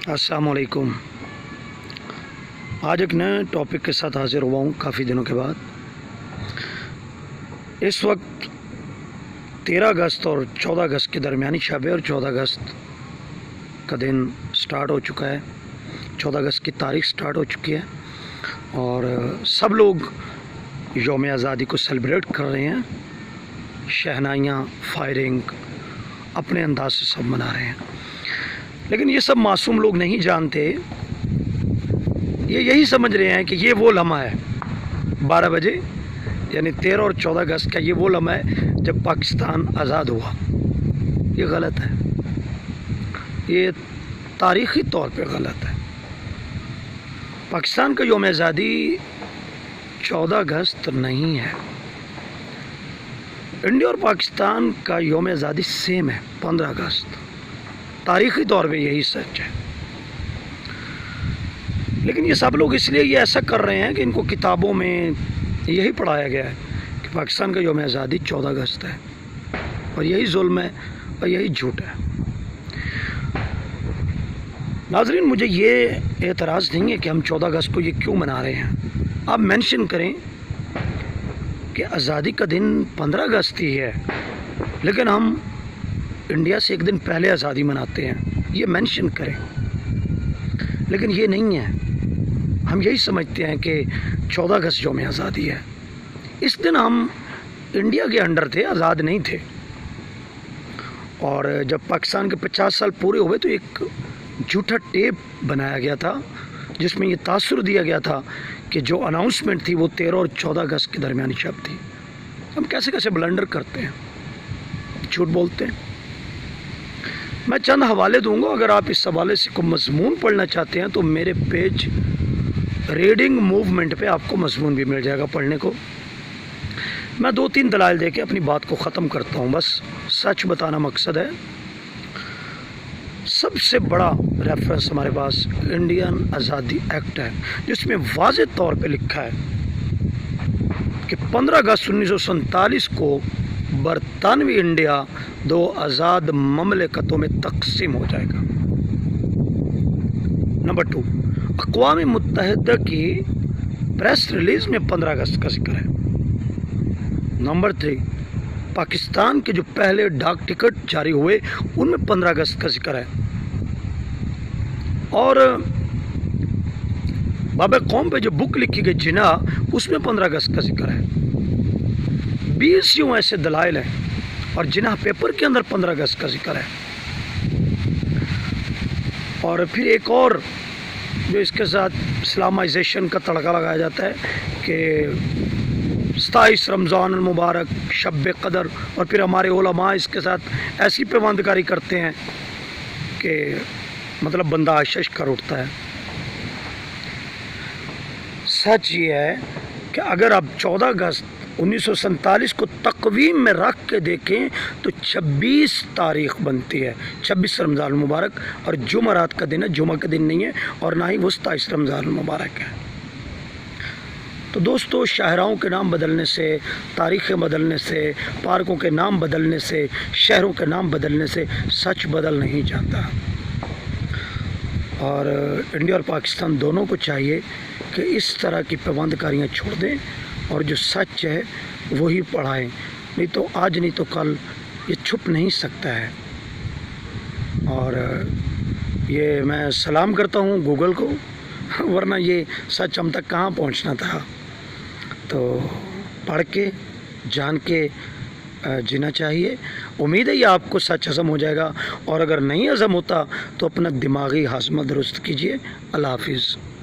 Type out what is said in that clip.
अस्सलाम वालेकुम। आज एक नए टॉपिक के साथ हाजिर हुआ हूँ काफ़ी दिनों के बाद। इस वक्त 13 अगस्त और 14 अगस्त के दरमियानी शब है और 14 अगस्त का दिन स्टार्ट हो चुका है। 14 अगस्त की तारीख स्टार्ट हो चुकी है और सब लोग यौम आज़ादी को सेलिब्रेट कर रहे हैं। शहनाइयाँ, फायरिंग अपने अंदाज से सब मना रहे हैं, लेकिन ये सब मासूम लोग नहीं जानते। ये यही समझ रहे हैं कि ये वो लम्हा है 12 बजे, यानी 13 और 14 अगस्त का ये वो लम्हा है जब पाकिस्तान आज़ाद हुआ। ये गलत है, ये तारीख़ी तौर पे गलत है। पाकिस्तान का यौम आज़ादी 14 अगस्त नहीं है। इंडिया और पाकिस्तान का यौम आज़ादी सेम है, 15 अगस्त। तारीख़ी तौर पे यही सच है, लेकिन ये सब लोग इसलिए ये ऐसा कर रहे हैं कि इनको किताबों में यही पढ़ाया गया है कि पाकिस्तान का यौम आज़ादी 14 अगस्त है, और यही जुल्म है और यही झूठ है। नाज़रीन, मुझे ये एतराज़ नहीं है कि हम 14 अगस्त को ये क्यों मना रहे हैं। आप मेंशन करें कि आज़ादी का दिन 15 अगस्त ही है, लेकिन हम इंडिया से एक दिन पहले आज़ादी मनाते हैं, ये मेंशन करें। लेकिन ये नहीं है। हम यही समझते हैं कि 14 अगस्त यौम आज़ादी है। इस दिन हम इंडिया के अंडर थे, आज़ाद नहीं थे। और जब पाकिस्तान के 50 साल पूरे हुए तो एक झूठा टेप बनाया गया था जिसमें ये तासुर दिया गया था कि जो अनाउंसमेंट थी वो 13 और 14 अगस्त के दरमियानी शब थी। हम कैसे कैसे ब्लंडर करते हैं, झूठ बोलते हैं। मैं चंद हवाले दूंगा, अगर आप इस हवाले से कोई मज़मून पढ़ना चाहते हैं तो मेरे पेज रीडिंग मूवमेंट पे आपको मज़मून भी मिल जाएगा पढ़ने को। मैं 2-3 दलाइल दे के अपनी बात को ख़त्म करता हूँ। बस सच बताना मकसद है। सबसे बड़ा रेफरेंस हमारे पास इंडियन आज़ादी एक्ट है, जिसमें वाज़े तौर पे लिखा है कि 15 अगस्त 1947 को बरतानवी इंडिया 2 आज़ाद ममलिकतों में तकसीम हो जाएगा। नंबर 2, अक़वाम मुत्तहिदा की प्रेस रिलीज़ में 15 अगस्त का जिक्र है। नंबर 3, पाकिस्तान के जो पहले डाक टिकट जारी हुए उनमें 15 अगस्त का जिक्र है। और बाबे कौम पे जो बुक लिखी गई जिना, उसमें 15 अगस्त का जिक्र है। 20 यूँ ऐसे दलाइल हैं, और जिना पेपर के अंदर 15 अगस्त का जिक्र है। और फिर एक और जो इसके साथ इस्लामाइजेशन का तड़का लगाया जाता है कि 27 रमज़ान मुबारक, शब कदर, और फिर हमारे उलमा इसके साथ ऐसी पैबंदकारी करते हैं कि मतलब बंदा आशीष कर उठता है। सच ये है कि अगर आप 14 अगस्त 1947 को तकवीम में रख के देखें तो 26 तारीख़ बनती है, 26 रमज़ान मुबारक, और जुमरात का दिन है, जुमा का दिन नहीं है, और ना ही वो 27 रमज़ान मुबारक है। तो दोस्तों, शाहराओं के नाम बदलने से, तारीख़ें बदलने से, पार्कों के नाम बदलने से, शहरों के नाम बदलने से सच बदल नहीं जाता। और इंडिया और पाकिस्तान दोनों को चाहिए कि इस तरह की पैबंदकारियाँ छोड़ दें और जो सच है वही पढ़ाएं। नहीं तो आज नहीं तो कल ये छुप नहीं सकता है। और ये मैं सलाम करता हूँ गूगल को, वरना ये सच हम तक कहाँ पहुँचना था। तो पढ़ के, जान के जीना चाहिए। उम्मीद है ये आपको सच हज़म हो जाएगा, और अगर नहीं हज़म होता तो अपना दिमागी हाज़मा दुरुस्त कीजिए। अल्लाह हाफ़िज़।